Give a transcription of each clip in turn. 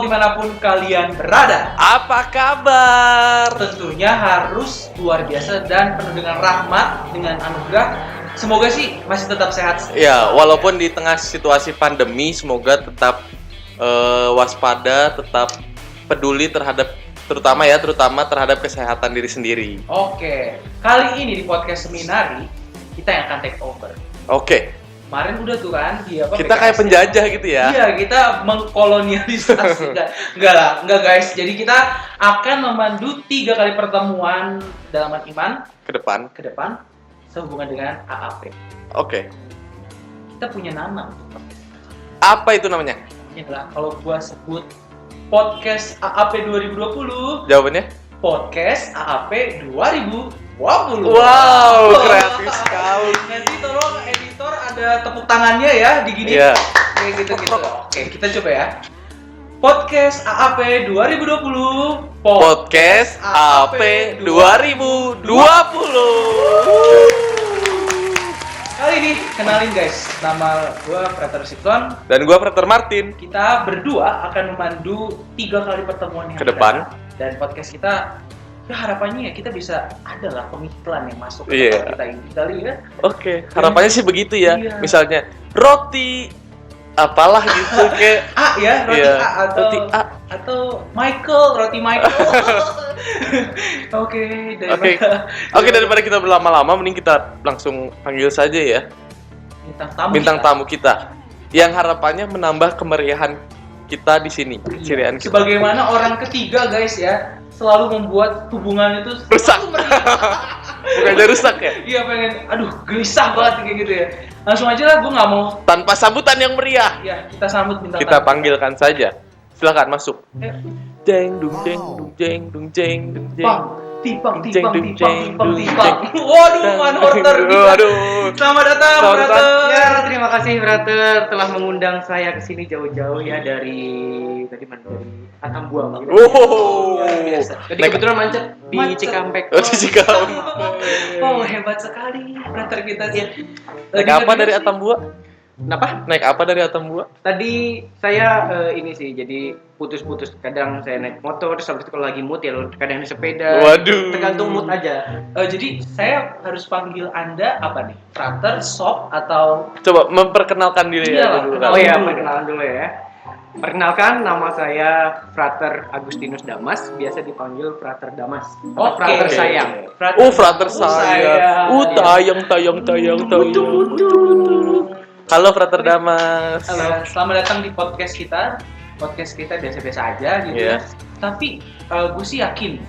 dimanapun kalian berada. Apa kabar? Tentunya harus luar biasa dan penuh dengan rahmat, dengan anugerah. Semoga sih masih tetap sehat. Ya, walaupun di tengah situasi pandemi, semoga tetap waspada, tetap peduli terutama terhadap kesehatan diri sendiri. Oke, kali ini di podcast Seminari kita yang akan take over. Oke. Kemarin udah tuh kan kita kayak penjajah gitu ya. Iya, kita mengkolonialisasi. Enggak guys. Jadi kita akan memandu 3 kali pertemuan dalaman iman ke depan sehubungan dengan AAP. Oke. Kita punya nama. Apa itu namanya? Ini adalah kalau gua sebut podcast AAP 2020. Jawabannya? Podcast AAP 2020. Wow, kreatif sekali. Nanti tolong editor ada tepuk tangannya ya di gini. Iya. Kayak gitu. Oke, kita coba ya. Podcast AAP 2020. Podcast AAP 2020. Kali ini kenalin guys, nama gua Frater Sikon Dan gua Frater Martin. Kita berdua akan memandu 3 kali pertemuan yang ke depan. Dan podcast kita, ya harapannya ya kita bisa adalah pengiklan yang masuk ke Iya. tempat kita ini kali ya. Oke, harapannya sih begitu ya. Iya. Misalnya roti apalah gitu kayak A ya, roti iya, A atau roti A. atau roti Michael. Oke, daripada kita berlama-lama mending kita langsung panggil saja ya bintang tamu kita yang harapannya menambah kemeriahan kita di sini. Ceriaan kita. Sebagaimana orang ketiga guys ya, selalu membuat hubungan itu Rusak. Bukannya rusak ya? Iya, pengen, aduh gelisah banget kayak gitu ya. Langsung aja lah, gue nggak mau. Tanpa sambutan yang meriah. Ya, kita sambut bintang Kita tamu. panggilkan saja. Silakan masuk. Eh, Jeng dung jeng dung jeng dung jeng dung jeng. Tipang. Jeng. Waduh, Manhorter. Aduh. Selamat datang, Selamat Frater. datang. Ya, terima kasih Frater telah mengundang saya ke sini jauh-jauh ya dari Atambua. Wow. Luar biasa. Jadi Naik- kebetulan macet di Macet. Cikampek. Oh, di Cikampek. Oh, hebat sekali Frater kita sih. Naik apa dari Atambua? Kenapa? Naik apa dari Atambua? Tadi saya ini sih jadi putus-putus. Kadang saya naik motor, terus habis itu kalau lagi mood ya kadang naik sepeda. Waduh. Tergantung mood aja. Jadi saya harus panggil Anda apa nih? Frater, Sob, atau Coba memperkenalkan diri Iya, dulu. kenal. Oh ya, dulu. perkenalan dulu ya. Perkenalkan, nama saya Frater Agustinus Damas, biasa dipanggil Frater Damas. Atau Oke. Frater sayang. Frater saya. Tayang. Halo Frater Damas. Halo, selamat datang di podcast kita. Podcast kita biasa-biasa aja gitu Iya. ya. Tapi gue sih yakin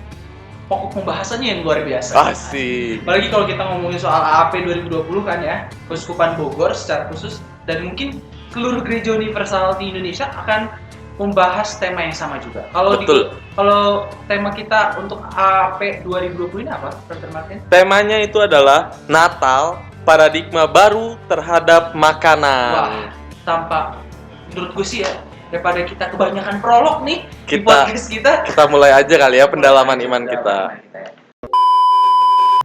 pokok pembahasannya yang luar biasa. Asik. Apalagi kalau kita ngomongin soal AAP 2020 kan ya, Keuskupan Bogor secara khusus dan mungkin seluruh gereja universal di Indonesia akan membahas tema yang sama juga. Betul. Kalau tema kita untuk AAP 2020 ini apa, Frater Martin? Temanya itu adalah Natal, paradigma baru terhadap makanan. Wah, tampak menurut gue sih ya, daripada kita kebanyakan prolog nih di Kita- podcast kita. Kita mulai aja kali ya pendalaman iman kita. Ya.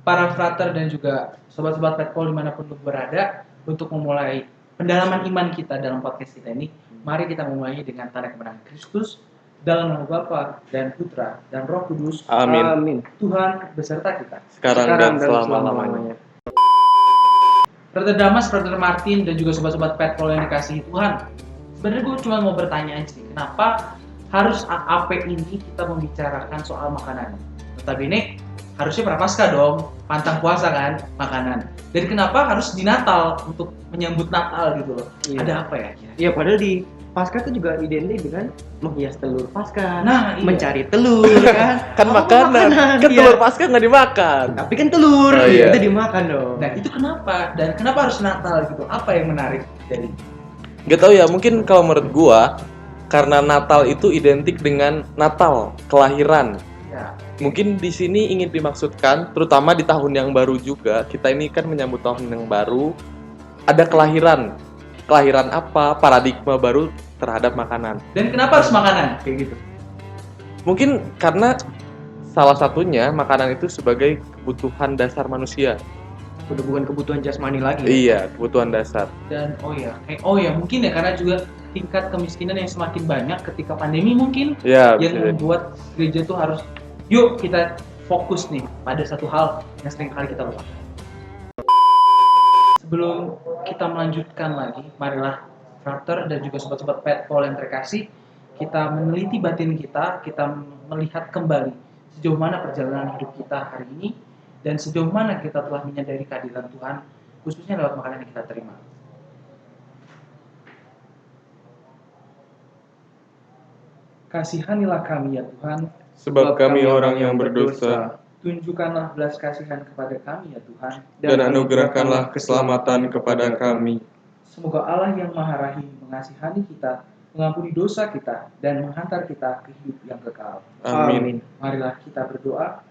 Para frater dan juga sobat-sobat Petpol dimanapun lu berada, untuk memulai pendalaman iman kita dalam podcast kita ini, mari kita memulainya dengan tanda kebenaran Kristus dalam nama Bapa dan Putra dan Roh Kudus. Amin. Tuhan beserta kita. Sekarang dan selama-lamanya. Frater Damas, Frater Martin, dan juga sobat-sobat Petpol yang dikasihi Tuhan. Sebenarnya gue cuma mau bertanya aja sih, kenapa harus AAP ini kita membicarakan soal makanan? Notabene harusnya prapaskah dong, pantang puasa kan, makanan. Dan kenapa harus di Natal untuk menyambut Natal gitu loh? Iya. Ada apa ya? Iya, padahal di Paskah itu juga identik dengan menghias telur Paskah, Nah, iya. mencari telur kan. Kan Apa makanan. Kan iya. telur Paskah nggak dimakan. Tapi kan telur, Oh, iya. itu dimakan dong. Nah itu kenapa? Dan kenapa harus Natal gitu? Apa yang menarik dari? Gak tau ya, mungkin kalau menurut gua karena Natal itu identik dengan Natal, kelahiran. Ya, Mungkin di sini ingin dimaksudkan, terutama di tahun yang baru juga, kita ini kan menyambut tahun yang baru, ada kelahiran. Kelahiran apa? Paradigma baru terhadap makanan. dan kenapa harus makanan kayak gitu? Mungkin karena salah satunya makanan itu sebagai kebutuhan dasar manusia. Udah bukan kebutuhan jasmani lagi. Iya, kebutuhan dasar. Dan oh ya mungkin ya karena juga tingkat kemiskinan yang semakin banyak ketika pandemi mungkin Ya, yang bisa jadi. membuat gereja tuh harus yuk kita fokus nih pada satu hal yang sering kali kita lupa. Sebelum kita melanjutkan lagi, marilah frater dan juga sobat-sobat Petpol yang terkasih, kita meneliti batin kita melihat kembali sejauh mana perjalanan hidup kita hari ini dan sejauh mana kita telah menyadari kehadiran Tuhan, khususnya lewat makanan yang kita terima. Kasihanilah kami ya Tuhan, Sebab kami orang yang berdosa, tunjukkanlah belas kasihan kepada kami ya Tuhan, dan anugerahkanlah keselamatan kepada kami. semoga Allah yang Maha Rahim mengasihani kita, mengampuni dosa kita, dan menghantar kita ke hidup yang kekal. Amin. Marilah kita berdoa.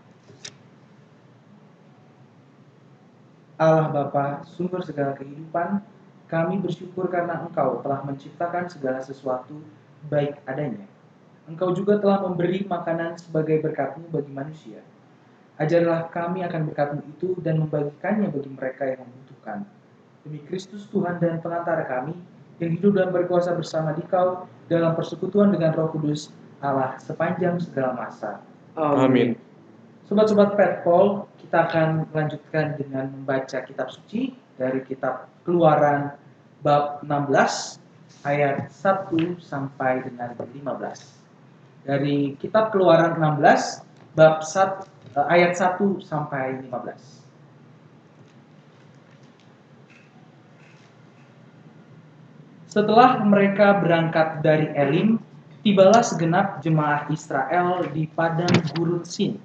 Allah Bapa, sumber segala kehidupan, kami bersyukur karena Engkau telah menciptakan segala sesuatu baik adanya. Engkau juga telah memberi makanan sebagai berkat-Mu bagi manusia. Ajarlah kami akan berkat-Mu itu dan membagikannya bagi mereka yang membutuhkan. Demi Kristus Tuhan dan pengantara kami, yang hidup dan berkuasa bersama Dikau dalam persekutuan dengan Roh Kudus Allah sepanjang segala masa. Amin. Sobat-sobat Petpol, kita akan melanjutkan dengan membaca kitab suci dari kitab Keluaran bab 16 ayat 1 sampai dengan 15. Dari kitab Keluaran 16 bab 1, ayat 1 sampai 15. Setelah mereka berangkat dari Elim, tibalah segenap jemaah Israel di padang gurun Sin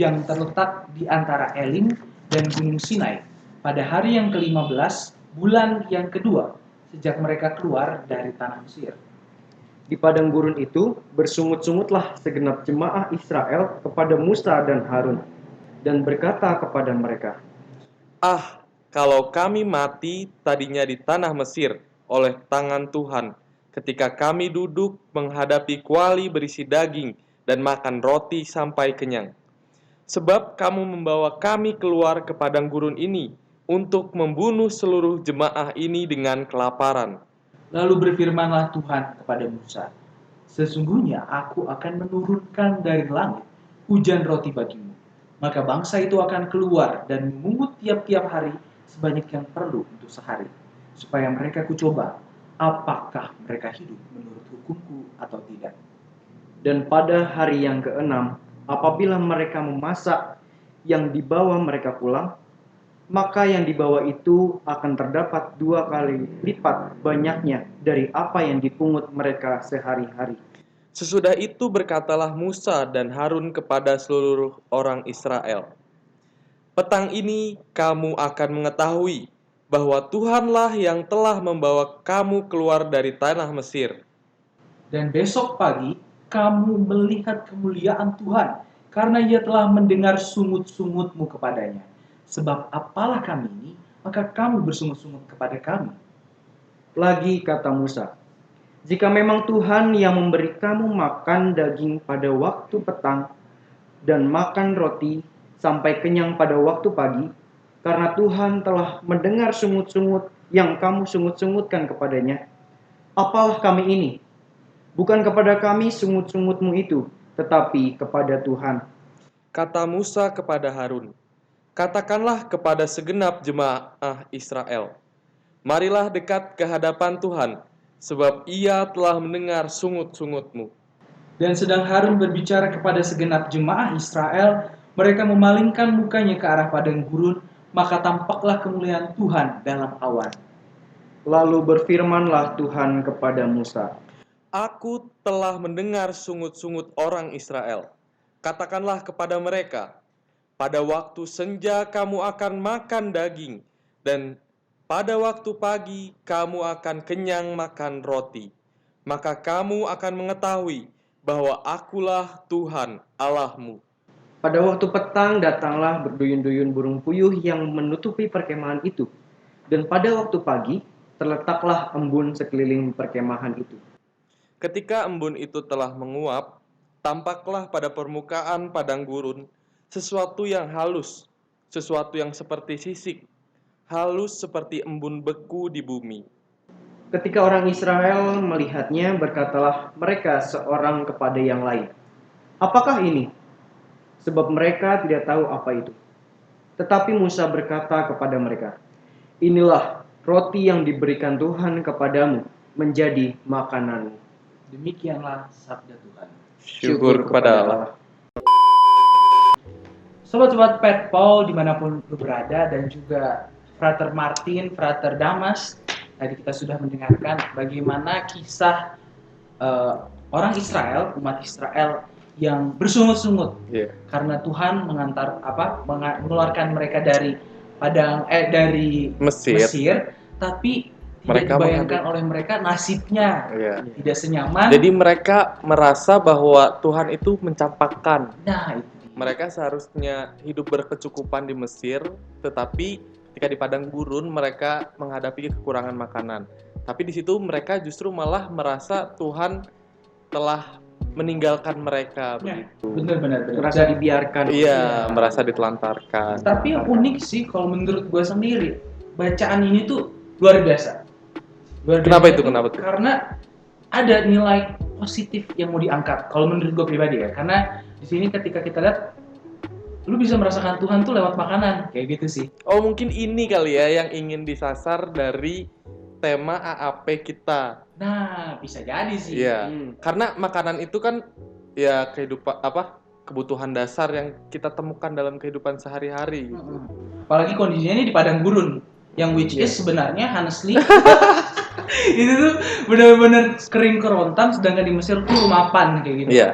yang terletak di antara Elim dan Gunung Sinai pada hari yang ke-15 bulan yang kedua sejak mereka keluar dari tanah Mesir. Di padang gurun itu bersungut-sungutlah segenap jemaah Israel kepada Musa dan Harun dan berkata kepada mereka, Ah, kalau kami mati tadinya di tanah Mesir oleh tangan Tuhan, ketika kami duduk menghadapi kuali berisi daging dan makan roti sampai kenyang. Sebab kamu membawa kami keluar ke padang gurun ini untuk membunuh seluruh jemaah ini dengan kelaparan. Lalu berfirmanlah Tuhan kepada Musa, sesungguhnya aku akan menurunkan dari langit hujan roti bagimu. Maka bangsa itu akan keluar dan memungut tiap-tiap hari sebanyak yang perlu untuk sehari, supaya mereka kucoba apakah mereka hidup menurut hukumku atau tidak. dan pada hari yang ke-6, apabila mereka memasak yang dibawa mereka pulang, maka yang dibawa itu akan terdapat 2 kali lipat banyaknya dari apa yang dipungut mereka sehari-hari. Sesudah itu berkatalah Musa dan Harun kepada seluruh orang Israel, petang ini kamu akan mengetahui bahwa Tuhanlah yang telah membawa kamu keluar dari tanah Mesir. Dan besok pagi kamu melihat kemuliaan Tuhan, karena ia telah mendengar sungut-sungutmu kepadanya. Sebab apalah kami ini, maka kamu bersungut-sungut kepada kami. Lagi kata Musa, jika memang Tuhan yang memberi kamu makan daging pada waktu petang dan makan roti sampai kenyang pada waktu pagi, karena Tuhan telah mendengar sungut-sungut yang kamu sungut-sungutkan kepadanya, apalah kami ini? Bukan kepada kami sungut-sungutmu itu, tetapi kepada Tuhan. Kata Musa kepada Harun, katakanlah kepada segenap jemaah Israel, marilah dekat ke hadapan Tuhan, sebab ia telah mendengar sungut-sungutmu. Dan sedang Harun berbicara kepada segenap jemaah Israel, mereka memalingkan mukanya ke arah padang gurun, maka tampaklah kemuliaan Tuhan dalam awan. Lalu berfirmanlah Tuhan kepada Musa, Aku telah mendengar sungut-sungut orang Israel. Katakanlah kepada mereka, pada waktu senja kamu akan makan daging, dan pada waktu pagi kamu akan kenyang makan roti. Maka kamu akan mengetahui bahwa akulah Tuhan Allahmu. pada waktu petang datanglah berduyun-duyun burung puyuh yang menutupi perkemahan itu, dan pada waktu pagi terletaklah embun sekeliling perkemahan itu. Ketika embun itu telah menguap, tampaklah pada permukaan padang gurun sesuatu yang halus, sesuatu yang seperti sisik, halus seperti embun beku di bumi. Ketika orang Israel melihatnya, berkatalah mereka seorang kepada yang lain, apakah ini? Sebab mereka tidak tahu apa itu. Tetapi Musa berkata kepada mereka, inilah roti yang diberikan Tuhan kepadamu menjadi makananmu. Demikianlah sabda Tuhan. Syukur kepada Allah. Sobat-sobat Pet Paul dimanapun lu berada, dan juga Frater Martin, Frater Damas, tadi kita sudah mendengarkan bagaimana kisah orang Israel, umat Israel yang bersungut-sungut karena Tuhan mengeluarkan mereka dari dari Mesir, tapi tidak dibayangkan oleh mereka nasibnya tidak senyaman. Jadi mereka merasa bahwa Tuhan itu mencampakkan. Nah, itu. Mereka seharusnya hidup berkecukupan di Mesir, tetapi ketika di padang gurun mereka menghadapi kekurangan makanan. Tapi di situ mereka justru malah merasa Tuhan telah meninggalkan mereka, begitu. Benar. Merasa dibiarkan. Iya, merasa ditelantarkan. Tapi yang unik sih kalau menurut gue sendiri, bacaan ini tuh luar biasa. Kenapa itu? Karena ada nilai positif yang mau diangkat. Kalau menurut gue pribadi ya, karena di sini ketika kita lihat, lu bisa merasakan Tuhan tuh lewat makanan, kayak gitu sih. Oh, mungkin ini kali ya yang ingin disasar dari tema AAP kita. Nah, bisa jadi sih. Iya. Karena makanan itu kan ya kebutuhan dasar yang kita temukan dalam kehidupan sehari-hari. Apalagi kondisinya ini di padang gurun, yang which is sebenarnya honestly itu tuh benar-benar kering kerontang, sedangkan di Mesir tuh mapan kayak gitu. Iya.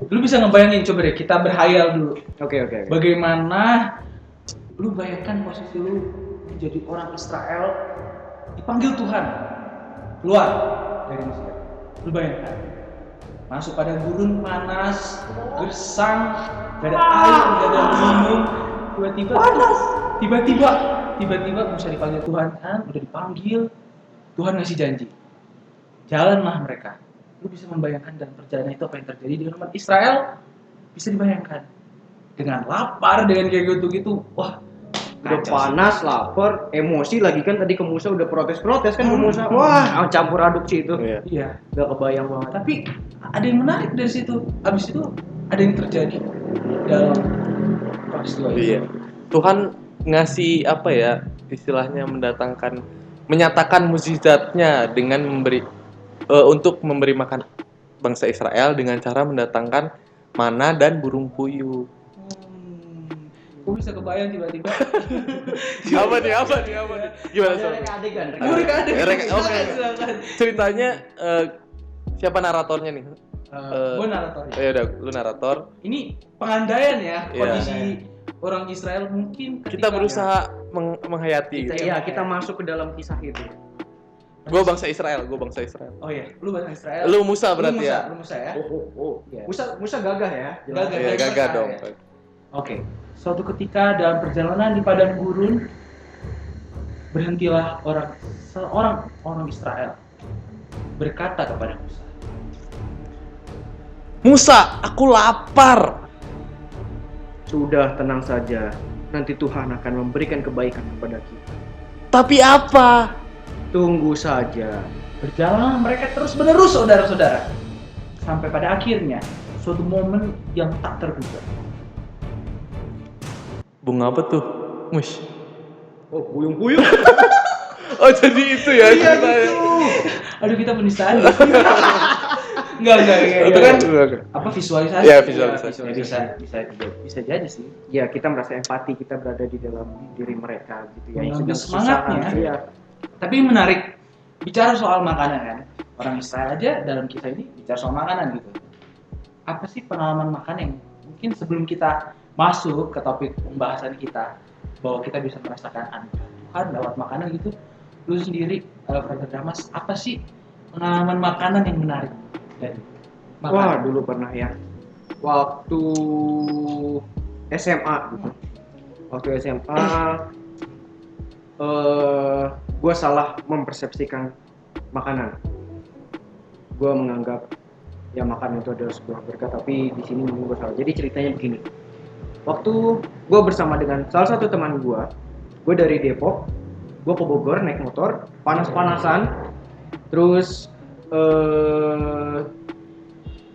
Lu bisa ngebayangin, coba deh kita berhayal dulu. Oke. Bagaimana lu bayangkan posisi lu menjadi orang Israel dipanggil Tuhan keluar dari Mesir. Lu bayangkan masuk pada gurun panas, gersang, gak ada air, gak ada minum, tiba-tiba Musa dipanggil Tuhan, kan? Udah dipanggil, Tuhan ngasih janji, jalanlah mereka. Lu bisa membayangkan dalam perjalanan itu apa yang terjadi dengan umat Israel, bisa dibayangkan dengan lapar, dengan kayak gitu. Wah, udah panas, lapar, emosi lagi kan. Tadi ke Musa udah protes kan ke Musa. Wah, campur aduk sih itu. Iya. Gak kebayang banget. Tapi ada yang menarik dari situ. Abis itu ada yang terjadi dalam peristiwa itu. Iya. Tuhan ngasih istilahnya menyatakan mukjizatnya dengan untuk memberi makan bangsa Israel dengan cara mendatangkan mana dan burung puyuh. Gue bisa kebayang tiba-tiba. Apa nih? Gimana adegan? Oke. Ceritanya siapa naratornya nih? Gue naratornya. Ya udah, lu narator. Ini pengandaian ya kondisi orang Israel mungkin. Kita berusaha menghayati. Kita masuk ke dalam kisah itu. Gue bangsa Israel. Oh iya, lu bangsa Israel. Lu Musa berarti ya? Lu Musa ya? Oh. Yeah. Musa gagah ya? Gagah dong. Ya. Oke. Suatu ketika dalam perjalanan di padang gurun, berhentilah seorang orang Israel berkata kepada Musa. Musa, aku lapar. Sudah, tenang saja. Nanti Tuhan akan memberikan kebaikan kepada kita. Tapi apa? Tunggu saja. Berjalan mereka terus menerus, saudara-saudara, sampai pada akhirnya suatu momen yang tak terduga. Bunga apa tuh? Mush. Oh, puyung-puyung. Oh, jadi itu ya ceritanya. Aduh, kita penistaan. Enggak. Itu kan apa visualisasi? Iya, visualisasi. Bisa jadi sih. Ya, kita merasa empati, kita berada di dalam diri mereka gitu ya. Mengambil semangatnya. Iya. Tapi menarik, bicara soal makanan kan. Orang Israel aja dalam kisah ini bicara soal makanan gitu. Apa sih pengalaman makan yang mungkin sebelum kita masuk ke topik pembahasan kita, bahwa kita bisa merasakan anugerah Tuhan lewat makanan gitu. Lu sendiri, Frater Damas, apa sih pengalaman makanan yang menarik dari makanan? Wah, dulu pernah ya. Waktu SMA gitu. Waktu SMA gue salah mempersepsikan makanan. Gue menganggap ya makanan itu adalah sebuah berkat, tapi di sini gue salah. Jadi ceritanya begini. Waktu gue bersama dengan salah satu teman gue dari Depok, gue ke Bogor naik motor, panas-panasan, Terus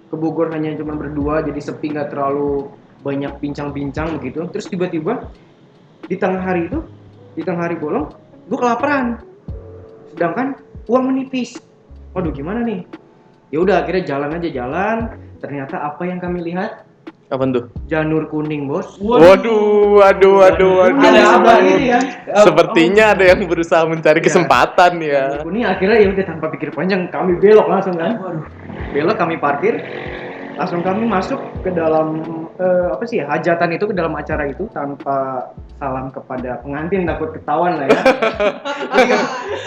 ke Bogor hanya cuma berdua, jadi sepi, nggak terlalu banyak bincang-bincang begitu. Terus tiba-tiba di tengah hari itu, di tengah hari bolong, gue kelaparan. Sedangkan uang menipis. Waduh, gimana nih? Ya udah, akhirnya jalan. Ternyata apa yang kami lihat? Apa tuh? Janur kuning, Bos. Waduh. Ada apa ini ya? Sepertinya ada yang berusaha mencari kesempatan ya. Janur kuning, akhirnya ya udah tanpa pikir panjang kami belok langsung kan. Waduh. Belok, kami parkir. Langsung kami masuk ke dalam hajatan itu, ke dalam acara itu tanpa salam kepada pengantin, takut ketahuan lah ya.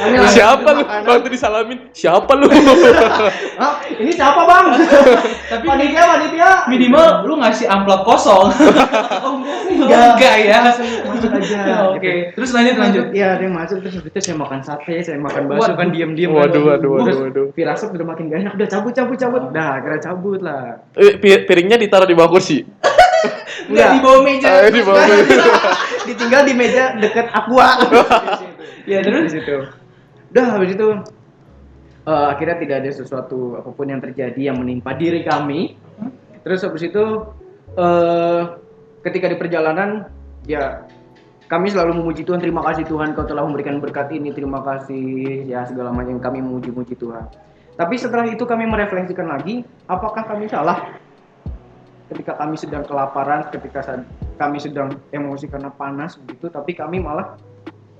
Kami langsung Siapa lu? makanan. Waktu disalamin, siapa lu? Ah, ini siapa bang? Tapi panitia. minimal lu ngasih amplop kosong. Enggak ya. Masuk aja. Oke. Terus lanjut. Iya, dia masuk, terus habis itu saya makan sate, saya makan bakso, kan diam-diam. Waduh. Firasat udah makin gak enak, udah cabut. Dah, akhirnya cabut lah. Piringnya ditaruh di bawah kursi. Enggak di bawah meja. Di bawah meja. Ditinggal di meja deket aqua. Ya terus Di situ. Udah habis itu akhirnya tidak ada sesuatu apapun yang terjadi yang menimpa diri kami. Terus habis itu ketika di perjalanan ya kami selalu memuji Tuhan, terima kasih Tuhan kau telah memberikan berkat ini, terima kasih ya segala macam, kami memuji Tuhan. Tapi setelah itu kami merefleksikan lagi, apakah kami salah? Ketika kami sedang kelaparan, ketika kami sedang emosi karena panas begitu, tapi kami malah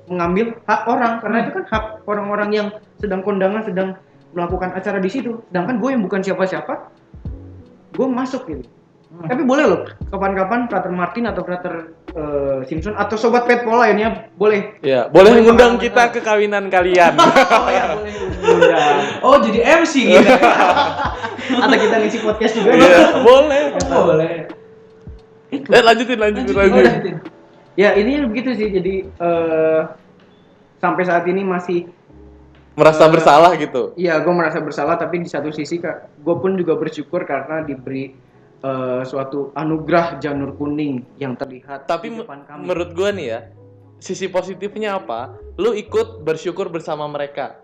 mengambil hak orang, karena itu kan hak orang-orang yang sedang kondangan, sedang melakukan acara di situ. Sedangkan gue yang bukan siapa-siapa, gue masuk gitu. Tapi boleh loh, kapan-kapan Frater Martin atau Frater Simpson atau Sobat Petpol lainnya boleh. Ya, boleh mengundang kita ke kawinan kalian. Oh ya, boleh undang. oh jadi MC gitu. Atau kita ngisi podcast juga. Iya, boleh. Boleh. Lanjutin. Ya ini begitu sih, jadi sampai saat ini masih Merasa bersalah gitu. iya, gue merasa bersalah, tapi di satu sisi gue pun juga bersyukur karena diberi suatu anugerah janur kuning yang terlihat Tapi di depan kami. menurut gua nih ya, sisi positifnya apa? Lu ikut bersyukur bersama mereka.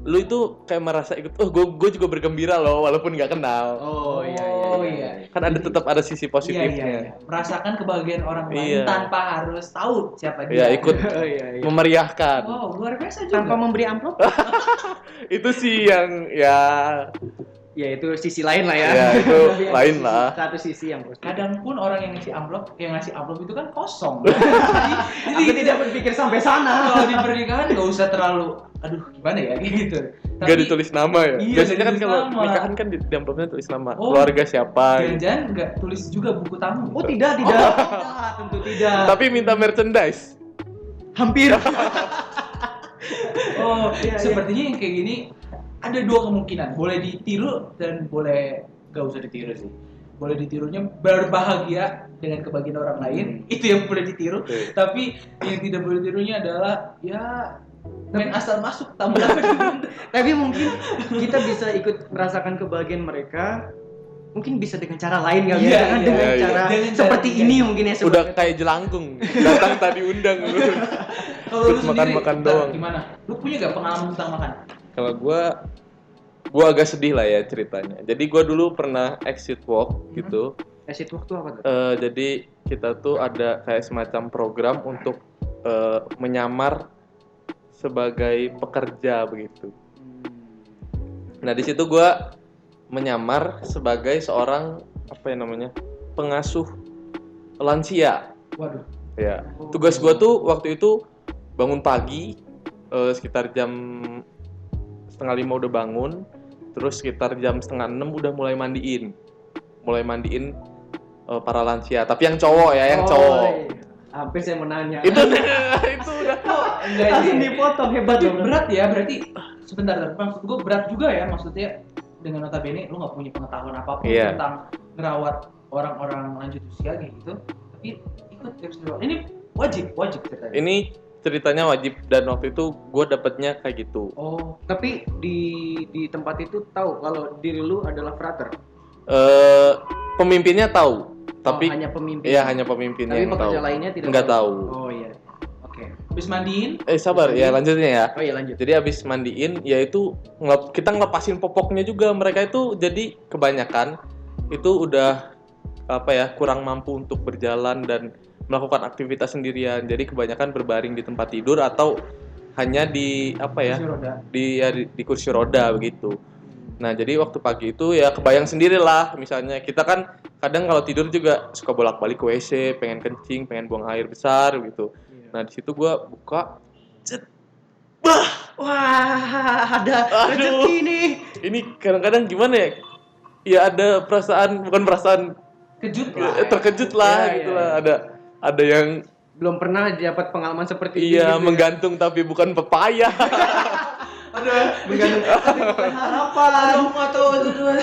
Lu itu kayak merasa ikut, gue juga bergembira loh walaupun nggak kenal. Oh iya. Kan tetap ada sisi Iya. positifnya. Merasakan kebahagiaan orang Iya. lain tanpa harus tahu siapa dia. Ya, ikut Iya. memeriahkan. Wow, luar biasa juga. Tanpa memberi amplop. Itu sih yang ya Ya itu sisi lain lah ya. Ya, itu Tapi lain sisi- lah. Satu sisi yang positif. Kadang pun orang yang ngasih amplop itu kan kosong. Aku tidak berpikir sampai sana. Kalau di pernikahan nggak usah terlalu, aduh gimana ya gitu. nggak ditulis nama ya. Iya, Biasanya kan ditulis kalau nama. nikahan kan di amplopnya tulis nama. Oh, Keluarga siapa. Gitu. Jangan-jangan nggak tulis juga buku tamu. Oh tidak. Tentu tidak. Tapi minta merchandise. Hampir. Oh, Iya, sepertinya yang kayak gini ada dua kemungkinan, boleh ditiru dan boleh gak usah ditiru sih. Boleh ditirunya berbahagia dengan kebahagiaan orang lain, itu yang boleh ditiru. Oke. Tapi yang tidak boleh ditirunya adalah ya main asal masuk, tamu dapat diundang. Tapi mungkin kita bisa ikut merasakan kebahagiaan mereka. Mungkin bisa dengan cara lain kali Iya, ya, dengan iya, iya. cara Dengan cara seperti iya. ini mungkin ya. Udah kayak jelangkung. Datang tadi undang lu. Kalau lu Terus sendiri, makan-makan Tar, doang. gimana? Lu punya gak pengalaman tentang makan? Kalau gua agak sedih lah ya ceritanya. Jadi gua dulu pernah exit walk gitu. Exit waktu apa tuh? Jadi kita tuh ada kayak semacam program untuk menyamar sebagai pekerja begitu. Nah di situ gue menyamar sebagai seorang pengasuh lansia. Waduh. Ya. Tugas gue tuh waktu itu bangun pagi sekitar jam 4:30 udah bangun, terus sekitar jam 5:30 udah mulai mandiin para lansia. Tapi yang cowok ya, yang cowok. Iya. Hampir saya menanya. Itu udah Enggak langsung sih. dipotong, hebat Itu dong. berat ya, berarti sebentar, maksud gue berat juga ya, maksudnya dengan notabene lu nggak punya pengetahuan apapun Iya. tentang ngerawat orang-orang lanjut usia kayak gitu, tapi ikut episode ini wajib ceritanya. Ini ceritanya wajib dan waktu itu gue dapetnya kayak gitu. Oh, tapi di tempat itu tahu kalau diri lu adalah frater. Pemimpinnya tahu, tapi hanya pemimpin. iya hanya pemimpinnya Tapi yang tahu. pekerja lainnya tidak Nggak tahu. Oh iya. Oke. Habis mandiin. Sabar ya, lanjutnya ya. Oh iya lanjut. Jadi habis mandiin, yaitu kita ngelepasin popoknya juga. Mereka itu jadi kebanyakan itu udah kurang mampu untuk berjalan dan melakukan aktivitas sendirian. Jadi kebanyakan berbaring di tempat tidur atau hanya di Kursi roda. di kursi roda begitu. Nah, jadi waktu pagi itu ya kebayang sendirilah, misalnya kita kan kadang kalau tidur juga suka bolak-balik ke WC, pengen kencing, pengen buang air besar gitu. Nah, di situ gua buka, Wah, ada rezeki nih. ini kadang-kadang gimana ya? Ya ada bukan perasaan Kejut lah. terkejut lah Ya, gitu ya, lah. ya. Ada yang Belum pernah dapat pengalaman seperti ini. iya gitu ya. menggantung tapi bukan pepaya. Menggantung tapi bukan harapan.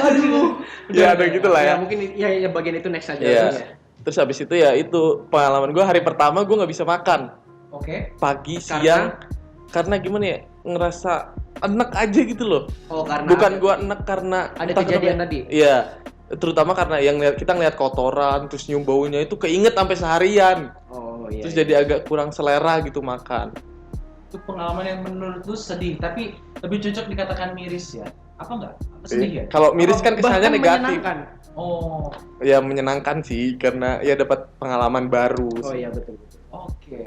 Aduh. Ya ada gitu lah ya. Mungkin ya bagian itu next aja. Iya. Terus. Terus habis itu ya itu pengalaman gue hari pertama gue nggak bisa makan Oke. pagi siang karena gimana ya ngerasa enek aja gitu loh. Oh, karena Bukan gue enek karena ada entah kejadian kenapa. tadi. Iya, terutama karena kita ngeliat kotoran terus nyium baunya itu keinget sampai seharian. Oh iya. Terus jadi agak kurang selera gitu makan. Itu pengalaman yang menurut lu sedih, tapi lebih cocok dikatakan miris ya. Apa enggak? Apa sedih ya? Kalau miris kan kesannya Bahkan negatif. menyenangkan. Oh, Ya menyenangkan sih karena ya dapat pengalaman baru. Oh sih. iya betul. oke.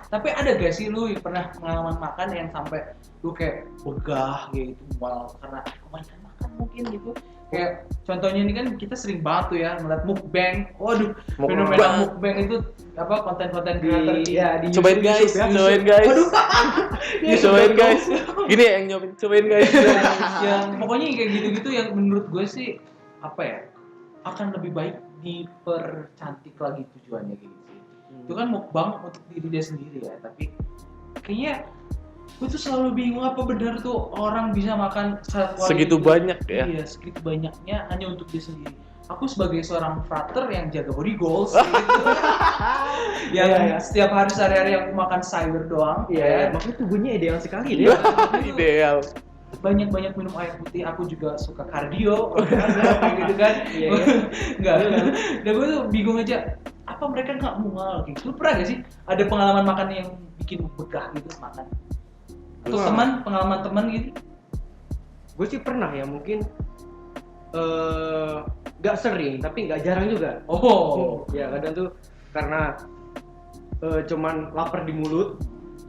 Tapi ada gak sih lu pernah pengalaman makan yang sampai lu kayak begah gitu, mual karena kebanyakan makan mungkin gitu? Kayak contohnya ini kan kita sering banget tuh ya ngeliat mukbang. Waduh, fenomena mukbang itu konten-konten creator di Cobain YouTube, guys, ya. cobain guys. Waduh. Cobain guys. Gini ya yang nyobain, cobain guys. Yang pokoknya kayak gitu-gitu yang menurut gue sih akan lebih baik dipercantik lagi tujuannya gitu sih. Itu kan mukbang untuk diri dia sendiri ya, tapi kayaknya gue tuh selalu bingung apa benar tuh orang bisa makan Segitu banyak ya. Iya, segitu banyaknya hanya untuk dia sendiri. Aku sebagai seorang frater yang jaga body goals gitu. yang Iya. setiap hari sehari-hari aku makan sayur doang. Iya, ya. makanya tubuhnya ideal sekali dia. Ideal. Banyak minum air putih. Aku juga suka kardio olahraga kayak gitu kan. Iya. Enggak. Dan gue tuh bingung aja apa mereka nggak mual gitu. Lu pernah gak sih ada pengalaman makan yang bikin begah gitu makan? Atau pengalaman teman gitu? Gue sih pernah ya, mungkin nggak sering tapi nggak jarang juga. Oh. Ya kadang tuh karena cuman lapar di mulut,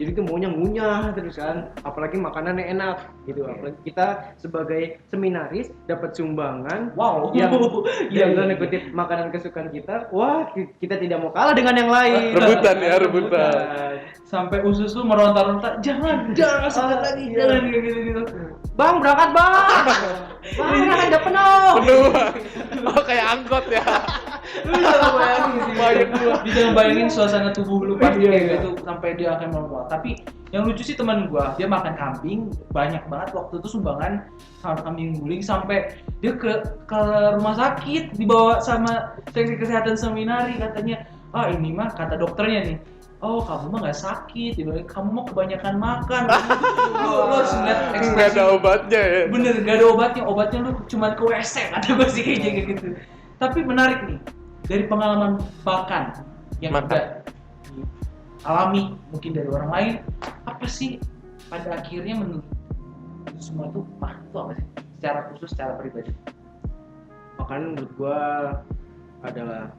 jadi tuh maunya ngunyah terus kan, apalagi makanannya enak gitu. Apalagi kita sebagai seminaris dapat sumbangan yang dalam kutip makanan kesukaan kita, wah kita tidak mau kalah dengan yang lain. Rebutan. Sampai usus lu meronta-ronta, jangan masukkan lagi, jangan kayak gitu. Bang berangkat bang, bang udah penuh. Penuh. Oh kayak angkot ya. Lu bisa bayangin sih. Bisa bayangin suasana tubuh lu pasti kayak gitu sampai dia akan memual. Tapi yang lucu sih teman gua, dia makan kambing banyak banget waktu itu sumbangan sama kambing guling sampai dia ke rumah sakit dibawa sama seksi kesehatan seminari katanya. Ah ini mah kata dokternya nih. Oh kamu mah nggak sakit, kamu mah kebanyakan makan. Lu harus lihat Nggak ekspresi. ada obatnya ya. Bener, nggak ada obatnya lu cuma ke WC kata gue sih kayak gitu. Tapi menarik nih dari pengalaman makan yang udah alami mungkin dari orang lain, apa sih pada akhirnya menurut itu semua itu makan itu apa sih? Secara khusus, secara pribadi. Makanan menurut gua adalah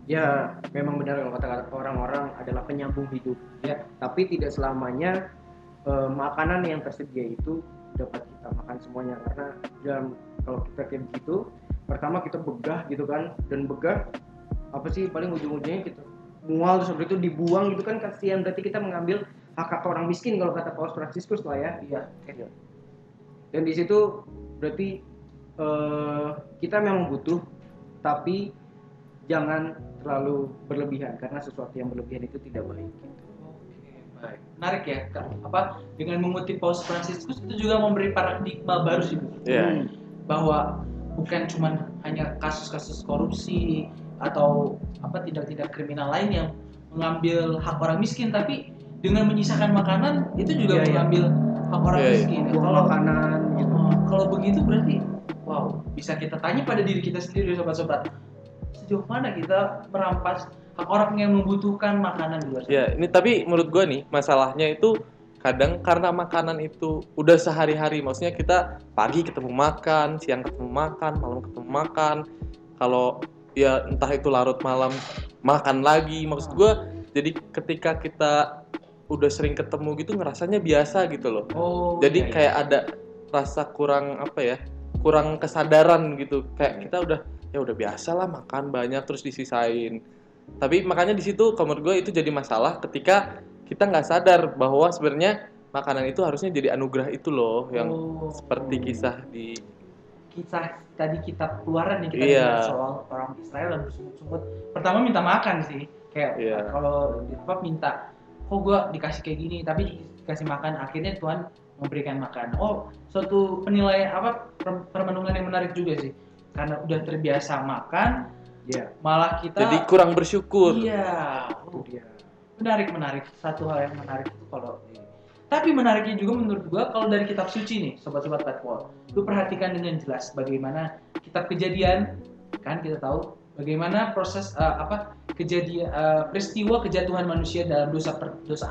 ya memang benar kalau kata orang-orang adalah penyambung hidup ya, tapi tidak selamanya makanan yang tersedia itu dapat kita makan semuanya, karena kalau kita kayak begitu pertama kita begah gitu kan, dan begah apa sih paling ujung-ujungnya kita mual terus habis itu dibuang gitu kan, kasihan, berarti kita mengambil hak orang miskin kalau kata Paus Fransiskus lah ya. Iya. Dan di situ berarti kita memang butuh, tapi jangan terlalu berlebihan karena sesuatu yang berlebihan itu tidak baik. Gitu. Oke, baik. Menarik ya, dengan mengutip Paus Fransiskus itu juga memberi paradigma baru sih, Bu. Iya. Bahwa bukan cuma hanya kasus-kasus korupsi atau tindak-tindak kriminal lain yang mengambil hak orang miskin, tapi dengan menyisakan makanan itu juga mengambil hak orang miskin. Kalau makanan gitu. Kalau begitu berarti bisa kita tanya pada diri kita sendiri sobat-sobat. sejauh mana kita merampas hak orang yang membutuhkan makanan di luar sana. Ya, ini tapi menurut gua nih masalahnya itu kadang karena makanan itu udah sehari-hari, maksudnya kita pagi ketemu makan, siang ketemu makan, malam ketemu makan, kalau ya entah itu larut malam makan lagi. Maksud gua jadi ketika kita udah sering ketemu gitu ngerasanya biasa gitu loh. Oh, Jadi iya, kayak ada rasa kurang apa ya? Kurang kesadaran gitu. Kayak kita udah biasa lah makan banyak terus disisain. Tapi makanya di situ kalau menurut gue itu jadi masalah ketika kita nggak sadar bahwa sebenarnya makanan itu harusnya jadi anugerah itu loh, yang seperti kisah di kisah tadi kitab Keluaran yang kita Iya. dengar soal orang Israel dan bersungut-sungut. Pertama minta makan sih, kayak Iya. kalau di tempat minta, kok gue dikasih kayak gini, tapi dikasih makan, akhirnya Tuhan memberikan makan. Oh, suatu penilaian permenungan yang menarik juga sih, karena udah terbiasa makan, Iya. malah kita jadi kurang bersyukur. iya, Itu dia. menarik. Satu hal yang menarik itu kalau tapi menariknya juga menurut gua kalau dari kitab suci nih, sobat-sobat Petpol, lu perhatikan dengan jelas bagaimana kitab Kejadian, kan kita tahu bagaimana proses kejadian peristiwa kejatuhan manusia dalam dosa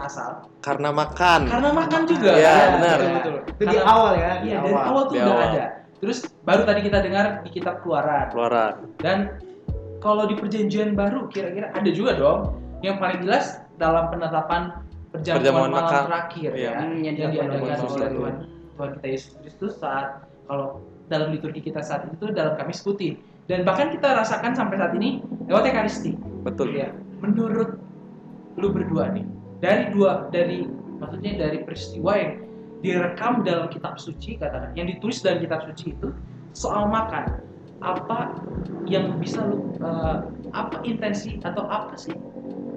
asal Karena makan. karena makan juga. Iya, kan? benar. Betul. Itu di awal ya. Iya, dari awal tuh Di udah awal. ada. Terus baru tadi kita dengar di kitab Keluaran. Dan kalau di perjanjian baru kira-kira ada juga dong. Yang paling jelas dalam penetapan perjamuan malam makan. terakhir Iya. ya, Yang yang diadakan dilakukan oleh Tuhan. Tuhan kita Yesus Kristus saat kalau dalam liturgi kita saat itu dalam Kamis Putih, dan bahkan kita rasakan sampai saat ini lewat Ekaristi. Betul. Ya, menurut lu berdua nih, maksudnya dari peristiwa yang direkam dalam kitab suci, katakan yang ditulis dalam kitab suci itu soal makan, apa yang bisa lu apa intensi atau apa sih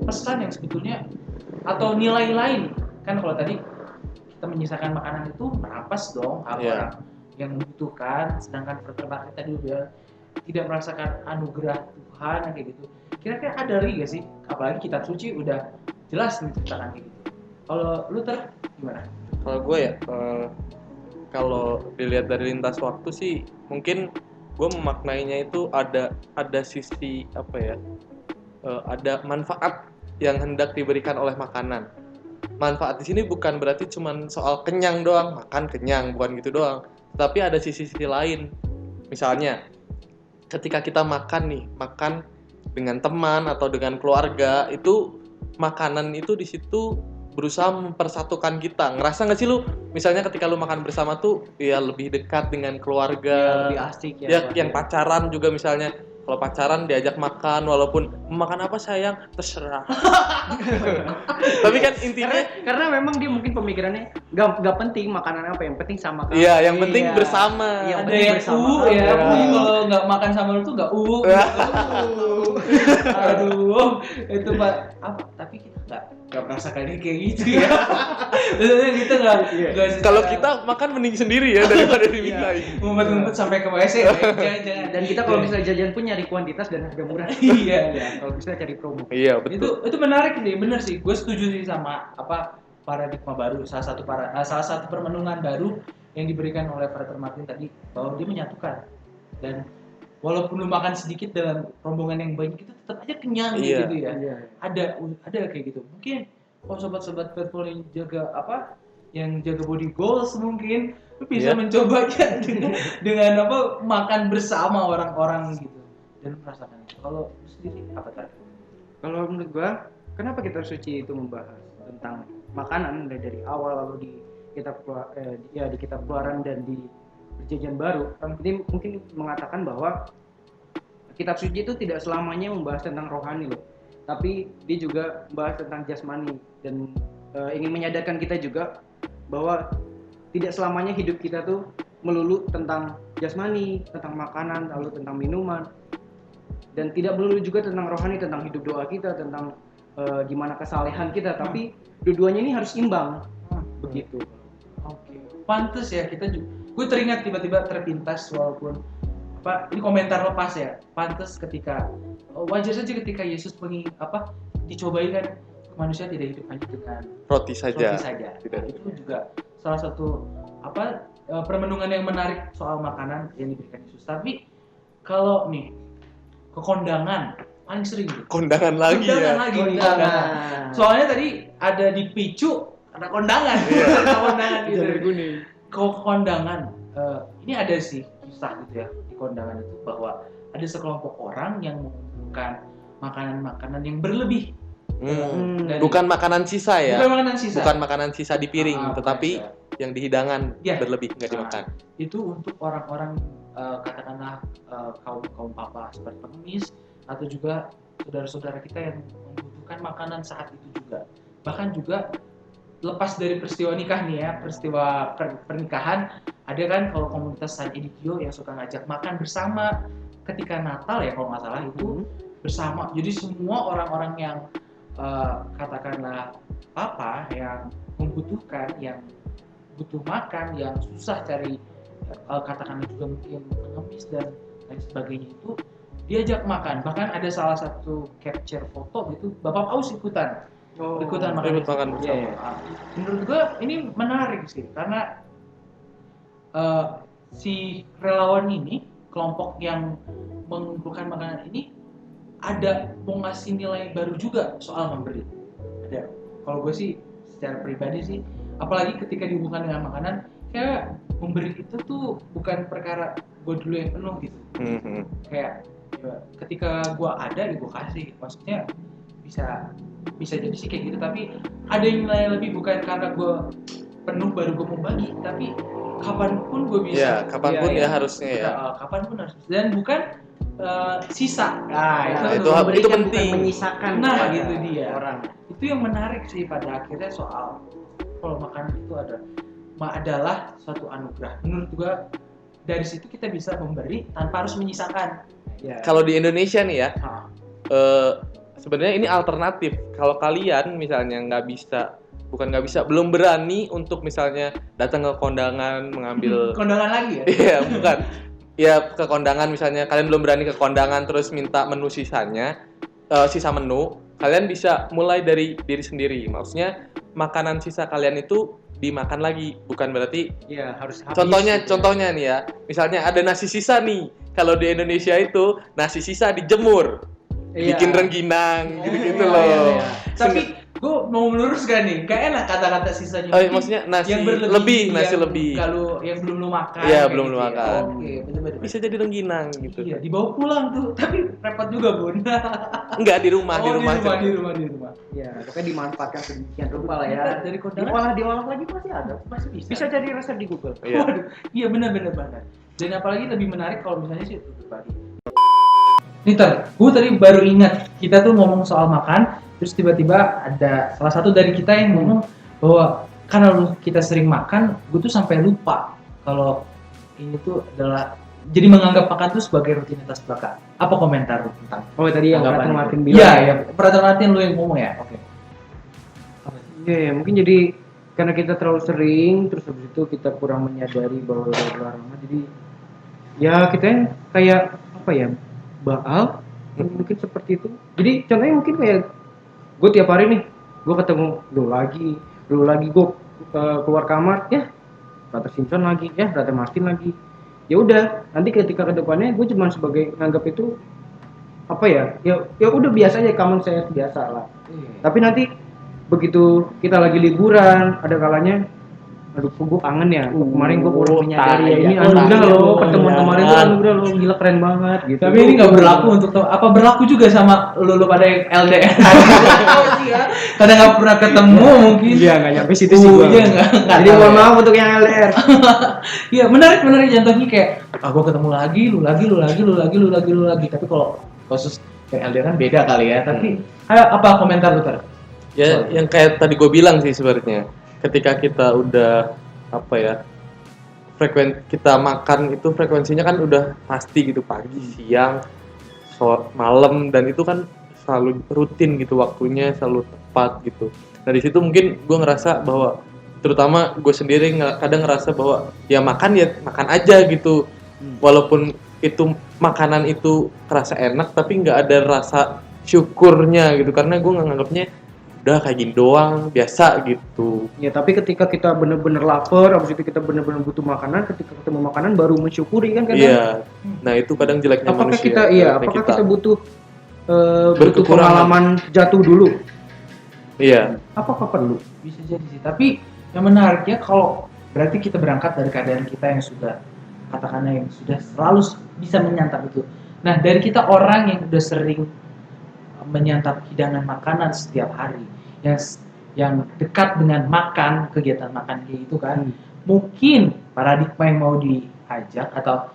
pesan yang sebetulnya atau nilai lain? Kan kalau tadi kita menyisakan makanan itu merampas dong hak Iya. orang yang membutuhkan, sedangkan peternak tadi udah tidak merasakan anugerah Tuhan kayak gitu. Kira-kira ada lagi gak sih? Apalagi kitab suci udah jelas menceritakan kayak gitu. Kalau lu gimana? Kalau gue ya, kalau dilihat dari lintas waktu sih, mungkin gue memaknainya itu ada sisi apa ya? Ada manfaat yang hendak diberikan oleh makanan. Manfaat di sini bukan berarti cuman soal kenyang doang, makan kenyang, bukan gitu doang. Tapi ada sisi-sisi lain. Misalnya, ketika kita makan dengan teman atau dengan keluarga, itu makanan itu di situ berusaha mempersatukan kita. Ngerasa nggak sih lu, misalnya ketika lu makan bersama tuh, ya lebih dekat dengan keluarga. Lebih asik ya. Ya, yang pacaran juga misalnya. Kalau pacaran diajak makan, walaupun makan apa sayang, terserah. Tapi kan intinya, Karena memang dia mungkin pemikirannya nggak penting makanan apa, yang penting sama kamu. iya yang penting Iya. bersama. Yang Ada penting yang bersama ya, kamu. kalau nggak makan sama lu tuh nggak Aduh, itu Pak. Tapi kita nggak merasakan kayak gitu ya. Maksudnya kita nggak. Kalau kita makan mending sendiri ya daripada dimintain. ngumpet-ngumpet sampai ke WC, jangan. Dan kita kalau misalnya jajan pun nyari kuantitas dan harga murah. Iya. Kalau bisa cari promo. Iya betul. Itu menarik nih, bener sih. Gue setuju sih sama paradigma baru, salah satu permenungan baru yang diberikan oleh Frater Martin tadi, bahwa dia menyatukan. Dan walaupun lu makan sedikit dalam rombongan yang banyak, itu tetap aja kenyang Iya. gitu ya. Iya. Ada kayak gitu. Mungkin sobat-sobat Petpol yang jaga body goals, mungkin lu bisa Iya. mencobanya dengan makan bersama orang-orang gitu dan merasakan itu. Kalau lu sendiri apa tadi? Kalau menurut gua, kenapa kitab suci itu membahas tentang makanan dari awal, lalu di kitab Keluaran dan di Perjanjian Baru? Ini mungkin mengatakan bahwa kitab suci itu tidak selamanya membahas tentang rohani loh, tapi dia juga membahas tentang jasmani dan ingin menyadarkan kita juga bahwa tidak selamanya hidup kita tuh melulu tentang jasmani, tentang makanan, lalu tentang minuman. Dan tidak melulu juga tentang rohani, tentang hidup doa kita, tentang gimana kesalehan kita, tapi dua-duanya ini harus imbang. Begitu. Oke. Pantes ya gue teringat tiba-tiba terpintas walaupun ini komentar lepas ya. Pantes ketika wajar saja ketika Yesus dicobai kan, manusia tidak hidup hanya dengan Roti saja. Nah, itu juga salah satu permenungan yang menarik soal makanan yang diberikan Yesus. Tapi kalau nih ke kondangan paling sering gitu. Kondangan lagi Kondangan ya. lagi. Kondangan. Soalnya tadi ada di picu ada kondangan, ada kondangan gitu. Jamur kuning. Ke kondangan, ini ada sih kisah gitu ya di kondangan itu bahwa ada sekelompok orang yang mengumpulkan makanan-makanan yang berlebih. Dari- Bukan makanan sisa ya. Bukan makanan sisa. Bukan makanan sisa di piring, Ah, tetapi bukan. yang di hidangan Ya. berlebih nggak dimakan. Itu untuk orang-orang katakanlah kaum papa seperti pengemis atau juga saudara-saudara kita yang membutuhkan makanan saat itu juga. Bahkan juga lepas dari peristiwa nikah nih ya, peristiwa pernikahan, ada kan kalau komunitas San Edigio yang suka ngajak makan bersama ketika Natal ya kalau nggak salah itu bersama. Jadi semua orang-orang yang katakanlah apa yang membutuhkan, yang butuh makan, yang susah cari katakanlah juga mungkin pengemis dan lain sebagainya itu diajak makan. Bahkan ada salah satu capture foto gitu, Bapak Paus ikutan makan. Ikut makan bersama. Iya. Menurut gue ini menarik sih karena si relawan ini, kelompok yang mengumpulkan makanan ini ada mau ngasih nilai baru juga soal memberi. Ada. Kalau gue sih secara pribadi sih, apalagi ketika dihubungkan dengan makanan, kayak memberi itu tuh bukan perkara gue dulu yang penuh gitu. Kayak ya, ketika gue ada ya gue kasih. Maksudnya bisa jadi sih kayak gitu, tapi ada yang nilai lebih bukan karena gue penuh baru gue mau bagi, tapi kapanpun gue bisa. Ya, kapanpun Iya, ya iya. harusnya ya. Kapanpun harus. Dan bukan sisa. itu memberikan, penting. bukan menyisakan Nah, kepada gitu dia. orang. Itu yang menarik sih pada akhirnya soal kalau makanan itu adalah suatu anugerah. Menurut gua dari situ kita bisa memberi tanpa harus menyisakan. Ya. Kalau di Indonesia nih ya, Nah, sebenarnya ini alternatif. Kalau kalian misalnya belum berani untuk misalnya datang ke kondangan mengambil kondangan lagi ya? iya bukan ya ke kondangan, misalnya kalian belum berani ke kondangan terus minta menu sisanya, sisa menu, kalian bisa mulai dari diri sendiri. Maksudnya makanan sisa kalian itu dimakan lagi, bukan berarti Iya, harus habis. contohnya nih ya, misalnya ada nasi sisa nih. Kalau di Indonesia itu nasi sisa dijemur, Iya. bikin rengginang gitu-gitu Iya, loh. iya, iya. Tapi gua mau meluruskan nih, gak enak kata-kata sisanya. Oh, Mungkin maksudnya nasi yang berlebih, lebih, nasi yang lebih. Kalau yang belum lu makan. Iya, kayak belum gitu lu ya. makan. Oke, benar-benar. Bisa jadi rengginang gitu. Iya, dibawa pulang tuh. Tapi repot juga, Bun. Enggak, di rumah. Di rumah. Ya, pokoknya dimanfaatkan sedemikian rupa lah ya. Kita dari kondangan Diolah lagi pasti ada. masih bisa. Bisa jadi resep di Google. Iya. Waduh, iya benar-benar banget. Dan apalagi lebih menarik kalau misalnya sih itu berbagi. Nih gue tadi baru ingat kita tuh ngomong soal makan, terus tiba-tiba ada salah satu dari kita yang ngomong bahwa karena kita sering makan, gue tuh sampai lupa kalau ini tuh adalah jadi menganggap makan tuh sebagai rutinitas belaka. Apa komentar lu tentang? Oh, tadi yang Anggapan Brother itu. Martin bilang. Iya, ya. Brother Martin lu yang ngomong ya. Oke. Iya, mungkin jadi karena kita terlalu sering, terus habis itu kita kurang menyadari bahwa larangan. Jadi ya kita yang kayak apa ya, baal mungkin seperti itu. Jadi contohnya mungkin kayak gue tiap hari nih, gue ketemu lu lagi gue keluar kamar ya, Brother Simpson lagi ya, Brother Martin lagi. Ya udah, nanti ketika kedepannya gue cuma sebagai nganggap itu apa ya udah biasa aja, common sense biasa lah. Tapi nanti begitu kita lagi liburan, ada kalanya aduh gue kangen ya, kemarin gue kurang menyadari ya, ini anugerah loh, pertemuan kemarin tuh anugerah loh, gila keren banget gitu. Tapi ini nggak berlaku untuk apa berlaku juga sama lu pada yang LDR. Karena nggak pernah ketemu mungkin. Iya, nggak nyampe situ sih gua. Iya nggak. Jadi mohon maaf untuk yang LDR. Iya menarik contohnya kayak gue ketemu lagi, lu lagi. Tapi kalau kasus yang LDR kan beda kali ya. Tapi apa komentar lu Ya, yang kayak tadi gue bilang sih sebenarnya, ketika kita udah apa ya, kita makan itu frekuensinya kan udah pasti gitu, pagi, siang, malam, dan itu kan selalu rutin gitu waktunya, selalu tepat gitu. Nah di situ mungkin gue ngerasa bahwa, terutama gue sendiri kadang ngerasa bahwa ya makan aja gitu, walaupun itu makanan itu kerasa enak tapi nggak ada rasa syukurnya gitu, karena gue nganggapnya udah kayak gini doang, biasa gitu. Ya, tapi ketika kita benar-benar lapar, habis itu kita benar-benar butuh makanan, ketika ketemu makanan baru mensyukuri kan kadang. Iya. Nah, itu kadang jeleknya Apakah manusia. apakah kita butuh Berkekurangan. pengalaman jatuh dulu? Iya. Apakah perlu? Bisa jadi sih, tapi yang menariknya kalau berarti kita berangkat dari keadaan kita yang sudah, katakanlah yang sudah selalu bisa menyantap itu. Nah, dari kita orang yang udah sering menyantap hidangan makanan setiap hari, yang dekat dengan makan, kegiatan makan kayak gitu kan, mungkin paradigma yang mau diajak atau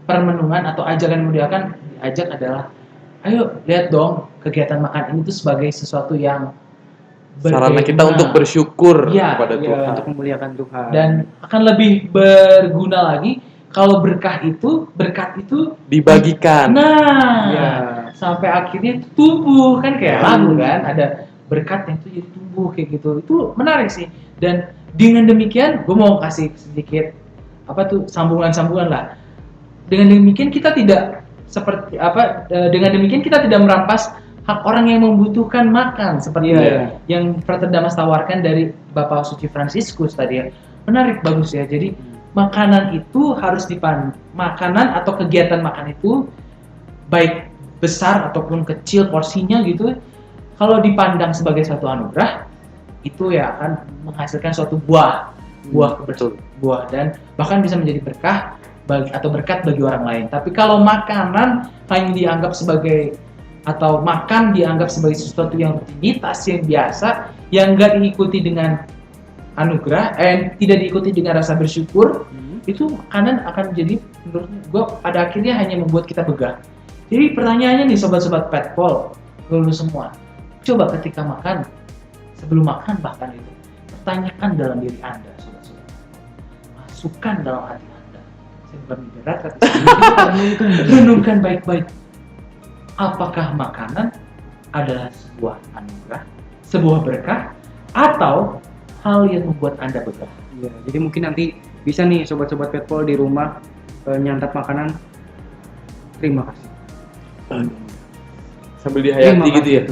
permenungan atau ajakan yang mau diajak adalah, ayo lihat dong kegiatan makan ini tuh sebagai sesuatu yang Sarana kita untuk bersyukur Iya, kepada iya. Tuhan. Untuk memuliakan Tuhan. dan akan lebih berguna lagi kalau berkat itu Dibagikan. nah Ya. sampai akhirnya itu tumbuh kan kayak lagu kan, ada berkat yang itu jadi tumbuh kayak gitu. Itu menarik sih, dan dengan demikian gue mau kasih sedikit sambungan lah. Dengan demikian kita tidak merampas hak orang yang membutuhkan makan seperti yang Frater Damas tawarkan dari Bapak Suci Fransiskus tadi ya. Menarik, bagus ya. Jadi makanan itu harus makanan atau kegiatan makan itu baik besar ataupun kecil porsinya gitu, kalau dipandang sebagai suatu anugerah itu ya akan menghasilkan suatu buah dan bahkan bisa menjadi berkah atau berkat bagi orang lain. Tapi kalau makanan hanya dianggap sebagai sesuatu yang rutinitas yang biasa, yang nggak diikuti dengan anugerah, tidak diikuti dengan rasa bersyukur, itu makanan akan menjadi, menurut gue pada akhirnya hanya membuat kita begah. Jadi pertanyaannya nih sobat-sobat Petpol, lulus semua, coba ketika makan, sebelum makan bahkan itu, pertanyakan dalam diri Anda, sobat-sobat, masukkan dalam hati Anda, saya bukan berat, renungkan baik-baik. Apakah makanan adalah sebuah anugerah, sebuah berkah, atau hal yang membuat Anda begah? Ya, jadi mungkin nanti bisa nih sobat-sobat Petpol di rumah nyantap makanan, terima kasih. Sambil dihayati gitu ya.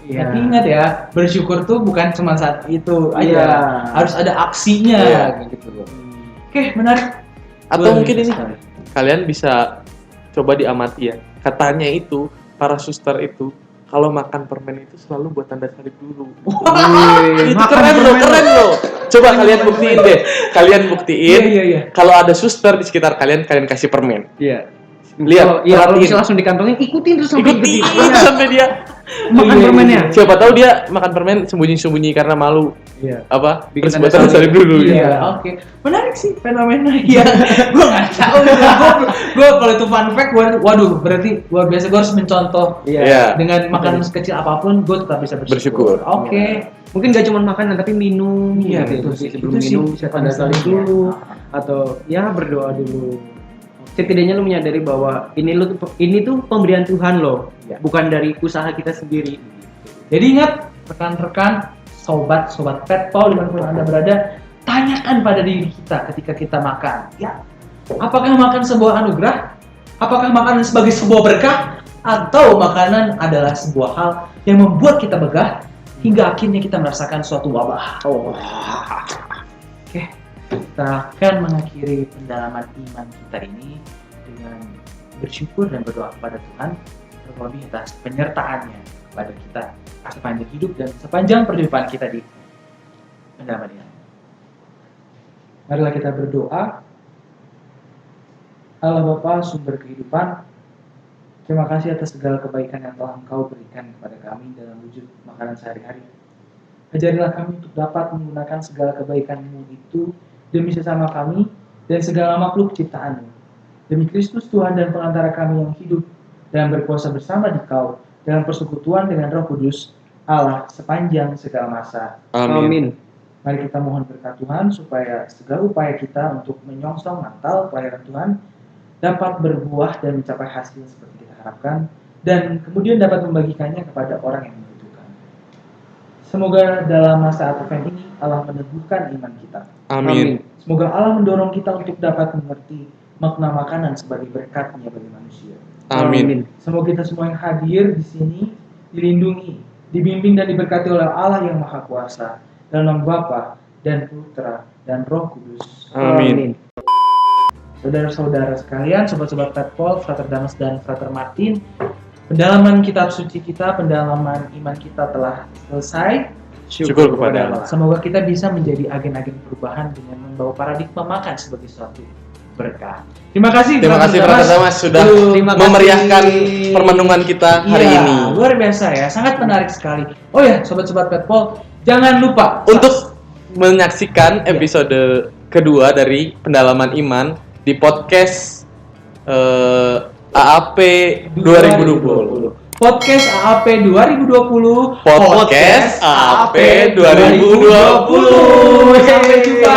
Ya. Tapi ingat ya, bersyukur tuh bukan cuma saat itu aja, Iya. harus ada aksinya gitu loh. Oke, menarik. Atau mungkin ini kalian bisa coba diamati ya. Katanya itu para suster itu kalau makan permen itu selalu buat tanda salib dulu. Itu keren loh. Coba kalian buktiin deh. Iya. Kalau ada suster di sekitar kalian kasih permen. Iya. Lihat, Kalau bisa langsung dikantongin, ikutin terus sampai sampai dia makan permennya. Siapa tahu dia makan permen sembunyi-sembunyi karena malu. Iya. Bikin Bikin buat tanda salib dulu. Iya, oke. Menarik sih fenomena. Iya. Gue nggak tahu. Gue kalau itu fun fact, waduh, berarti luar biasa. Gue harus mencontoh. Iya. Dengan makanan sekecil apapun, gue tetap bisa bersyukur. Oke. Mungkin gak cuma makanan tapi minum. Iya, gitu. betul sih. Sebelum Itu sih minum bisa tanda salib dulu atau ya berdoa dulu. Setidaknya lu menyadari bahwa ini tuh pemberian Tuhan loh, bukan dari usaha kita sendiri. Jadi ingat, rekan-rekan, sobat Petpol dimanapun Anda berada, tanyakan pada diri kita ketika kita makan. Ya, apakah makan sebuah anugerah? Apakah makanan sebagai sebuah berkah? Atau makanan adalah sebuah hal yang membuat kita begah hingga akhirnya kita merasakan suatu wabah? Oke, kita akan mengakhiri pendalaman iman kita ini dengan bersyukur dan berdoa kepada Tuhan terlebih atas penyertaannya kepada kita sepanjang hidup dan sepanjang perjumpaan kita di pendalaman ini. Marilah kita berdoa. Allah Bapa sumber kehidupan, terima kasih atas segala kebaikan yang telah Engkau berikan kepada kami dalam wujud makanan sehari-hari. Ajarilah kami untuk dapat menggunakan segala kebaikan-Mu itu demi sesama kami dan segala makhluk ciptaan-Mu. Demi Kristus Tuhan dan pengantara kami yang hidup dan berkuasa bersama di Kau dalam persekutuan dengan Roh Kudus Allah sepanjang segala masa. Amin. Mari kita mohon berkat Tuhan supaya segala upaya kita untuk menyongsong Natal pelayanan Tuhan dapat berbuah dan mencapai hasil seperti kita harapkan, dan kemudian dapat membagikannya kepada orang yang membutuhkan. Semoga dalam masa Advent ini Allah meneguhkan iman kita. Amin. Semoga Allah mendorong kita untuk dapat mengerti makna makanan sebagai berkatnya bagi manusia. Amin. Semoga kita semua yang hadir di sini dilindungi dibimbing dan diberkati oleh Allah yang Maha Kuasa, dalam nama Bapa dan Putra dan Roh Kudus. Amin. Saudara-saudara sekalian, sobat-sobat Petpol, Frater Damas dan Frater Martin, pendalaman kitab suci kita, pendalaman iman kita telah selesai. Syukur kepada Allah. Semoga kita bisa menjadi agen-agen perubahan dengan membawa paradigma makan sebagai suatu berkah. Terima kasih Frater Damas sudah memeriahkan permenungan kita hari ini. Luar biasa ya, sangat menarik sekali. Oh ya, sobat-sobat Petpol, jangan lupa untuk menyaksikan episode kedua dari pendalaman iman di podcast AAP 2020. Podcast AAP 2020. Podcast AAP 2020. Sampai jumpa.